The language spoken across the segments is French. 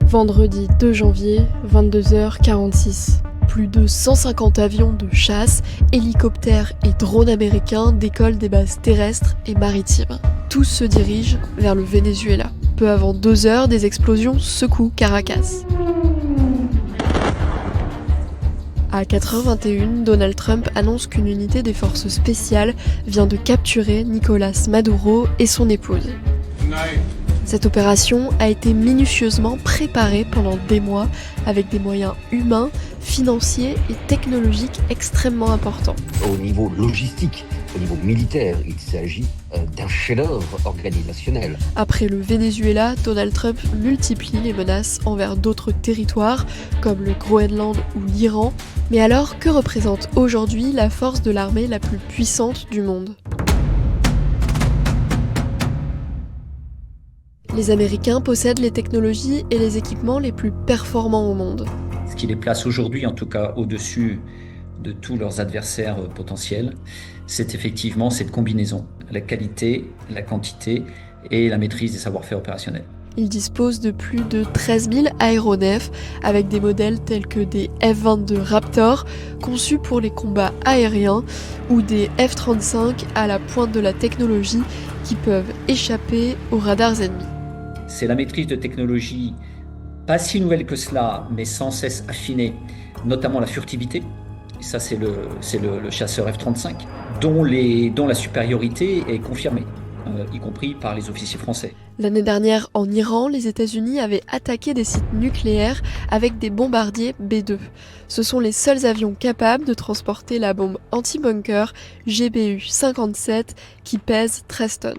Vendredi 2 janvier, 22h46. Plus de 150 avions de chasse, hélicoptères et drones américains décollent des bases terrestres et maritimes. Tous se dirigent vers le Venezuela. Peu avant 2 heures, des explosions secouent Caracas. À 4h21, Donald Trump annonce qu'une unité des forces spéciales vient de capturer Nicolás Maduro et son épouse. Cette opération a été minutieusement préparée pendant des mois avec des moyens humains, financiers et technologiques extrêmement importants. Au niveau logistique, au niveau militaire, il s'agit d'un chef-d'œuvre organisationnel. Après le Venezuela, Donald Trump multiplie les menaces envers d'autres territoires comme le Groenland ou l'Iran. Mais alors, que représente aujourd'hui la force de l'armée la plus puissante du monde ? Les Américains possèdent les technologies et les équipements les plus performants au monde. Ce qui les place aujourd'hui, en tout cas, au-dessus de tous leurs adversaires potentiels, c'est effectivement cette combinaison, la qualité, la quantité et la maîtrise des savoir-faire opérationnels. Ils disposent de plus de 13 000 aéronefs avec des modèles tels que des F-22 Raptor conçus pour les combats aériens ou des F-35 à la pointe de la technologie qui peuvent échapper aux radars ennemis. C'est la maîtrise de technologies pas si nouvelles que cela, mais sans cesse affinée, notamment la furtivité. Et ça, c'est le chasseur F-35, dont la supériorité est confirmée, y compris par les officiers français. L'année dernière, en Iran, les États-Unis avaient attaqué des sites nucléaires avec des bombardiers B-2. Ce sont les seuls avions capables de transporter la bombe anti-bunker GBU-57 qui pèse 13 tonnes.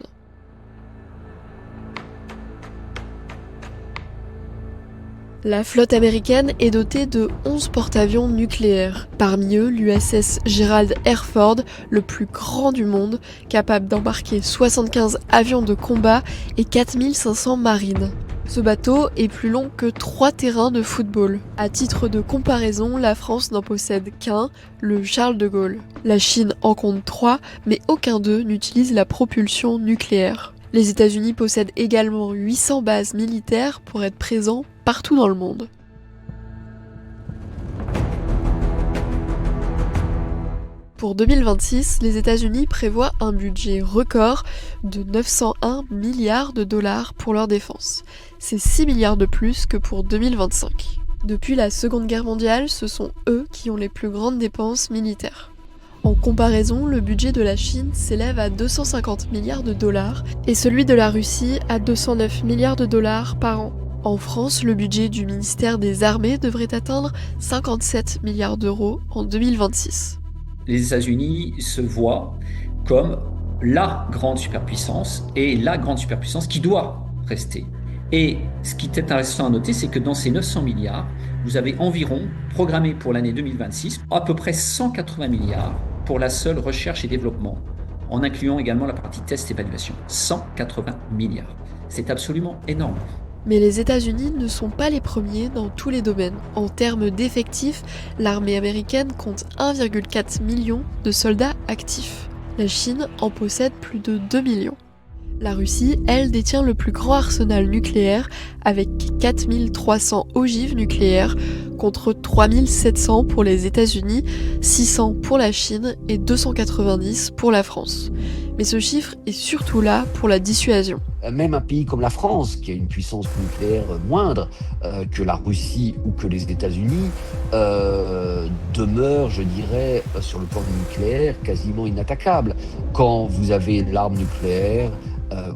La flotte américaine est dotée de 11 porte-avions nucléaires. Parmi eux, l'USS Gerald R. Ford, le plus grand du monde, capable d'embarquer 75 avions de combat et 4500 marines. Ce bateau est plus long que 3 terrains de football. À titre de comparaison, la France n'en possède qu'un, le Charles de Gaulle. La Chine en compte 3, mais aucun d'eux n'utilise la propulsion nucléaire. Les États-Unis possèdent également 800 bases militaires pour être présents partout dans le monde. Pour 2026, les États-Unis prévoient un budget record de 901 milliards de dollars pour leur défense. C'est 6 milliards de plus que pour 2025. Depuis la Seconde Guerre mondiale, ce sont eux qui ont les plus grandes dépenses militaires. En comparaison, le budget de la Chine s'élève à 250 milliards de dollars et celui de la Russie à 209 milliards de dollars par an. En France, le budget du ministère des Armées devrait atteindre 57 milliards d'euros en 2026. Les États-Unis se voient comme la grande superpuissance et la grande superpuissance qui doit rester. Et ce qui est intéressant à noter, c'est que dans ces 900 milliards, vous avez environ, programmé pour l'année 2026, à peu près 180 milliards pour la seule recherche et développement, en incluant également la partie test et évaluation. 180 milliards. C'est absolument énorme. Mais les États-Unis ne sont pas les premiers dans tous les domaines. En termes d'effectifs, l'armée américaine compte 1,4 million de soldats actifs. La Chine en possède plus de 2 millions. La Russie, elle, détient le plus grand arsenal nucléaire avec 4300 ogives nucléaires contre 3700 pour les États-Unis, 600 pour la Chine et 290 pour la France. Mais ce chiffre est surtout là pour la dissuasion. Même un pays comme la France, qui a une puissance nucléaire moindre que la Russie ou que les États-Unis, demeure, je dirais, sur le plan nucléaire, quasiment inattaquable. Quand vous avez l'arme nucléaire,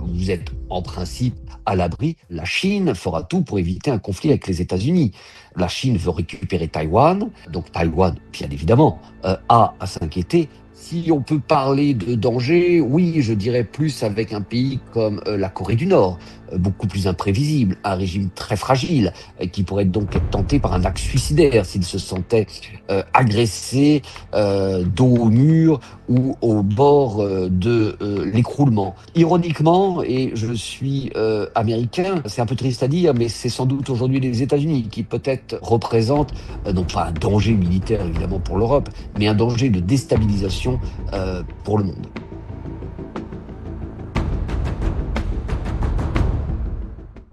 vous êtes en principe à l'abri. La Chine fera tout pour éviter un conflit avec les États-Unis. La Chine veut récupérer Taïwan, donc Taïwan, bien évidemment, a à s'inquiéter. Si on peut parler de danger, oui, je dirais plus avec un pays comme la Corée du Nord, beaucoup plus imprévisible, un régime très fragile, qui pourrait donc être tenté par un acte suicidaire s'il se sentait agressé, dos au mur ou au bord de l'écroulement. Ironiquement, et je suis américain, c'est un peu triste à dire, mais c'est sans doute aujourd'hui les États-Unis qui peut-être représentent, non pas un danger militaire évidemment pour l'Europe, mais un danger de déstabilisation pour le monde.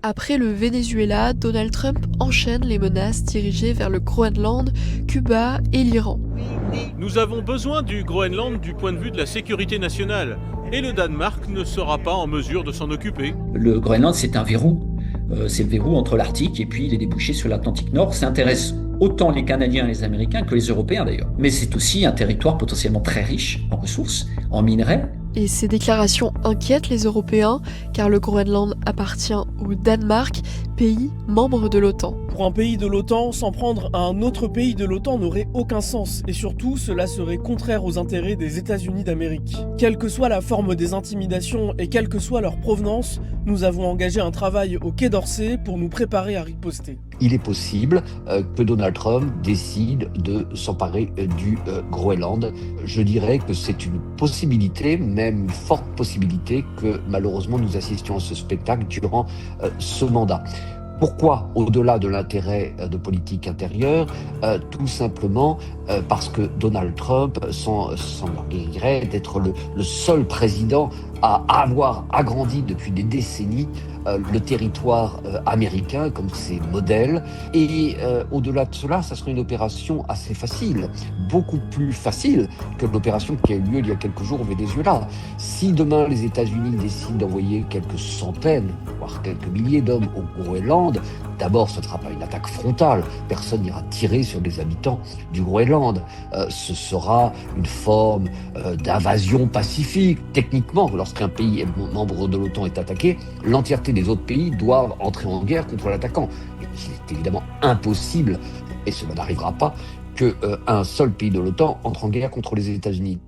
Après le Venezuela, Donald Trump enchaîne les menaces dirigées vers le Groenland, Cuba et l'Iran. Nous avons besoin du Groenland du point de vue de la sécurité nationale, et le Danemark ne sera pas en mesure de s'en occuper. Le Groenland, c'est un verrou. C'est le verrou entre l'Arctique et puis les débouchés sur l'Atlantique Nord. Ça intéresse autant les Canadiens et les Américains que les Européens d'ailleurs. Mais c'est aussi un territoire potentiellement très riche en ressources, en minerais. Et ces déclarations inquiètent les Européens, car le Groenland appartient au Danemark, pays membre de l'OTAN. Pour un pays de l'OTAN, s'en prendre à un autre pays de l'OTAN n'aurait aucun sens, et surtout, cela serait contraire aux intérêts des États-Unis d'Amérique. Quelle que soit la forme des intimidations et quelle que soit leur provenance, nous avons engagé un travail au Quai d'Orsay pour nous préparer à riposter. Il est possible que Donald Trump décide de s'emparer du Groenland. Je dirais que c'est une possibilité, même une forte possibilité, que malheureusement nous assistions à ce spectacle durant ce mandat. Pourquoi, au-delà de l'intérêt de politique intérieure? Tout simplement parce que Donald Trump s'enorgueillirait d'être le seul président à avoir agrandi depuis des décennies le territoire américain comme ses modèles. Et au-delà de cela, ça serait une opération assez facile, beaucoup plus facile que l'opération qui a eu lieu il y a quelques jours au Venezuela. Si demain les États-Unis décident d'envoyer quelques centaines, voire quelques milliers d'hommes au Groenland, d'abord ce ne sera pas une attaque frontale, personne n'ira tirer sur les habitants du Groenland. Ce sera une forme d'invasion pacifique. Techniquement, lorsqu'un pays membre de l'OTAN est attaqué, l'entièreté des autres pays doivent entrer en guerre contre l'attaquant. Il est évidemment impossible, et cela n'arrivera pas, qu'un seul pays de l'OTAN entre en guerre contre les États-Unis.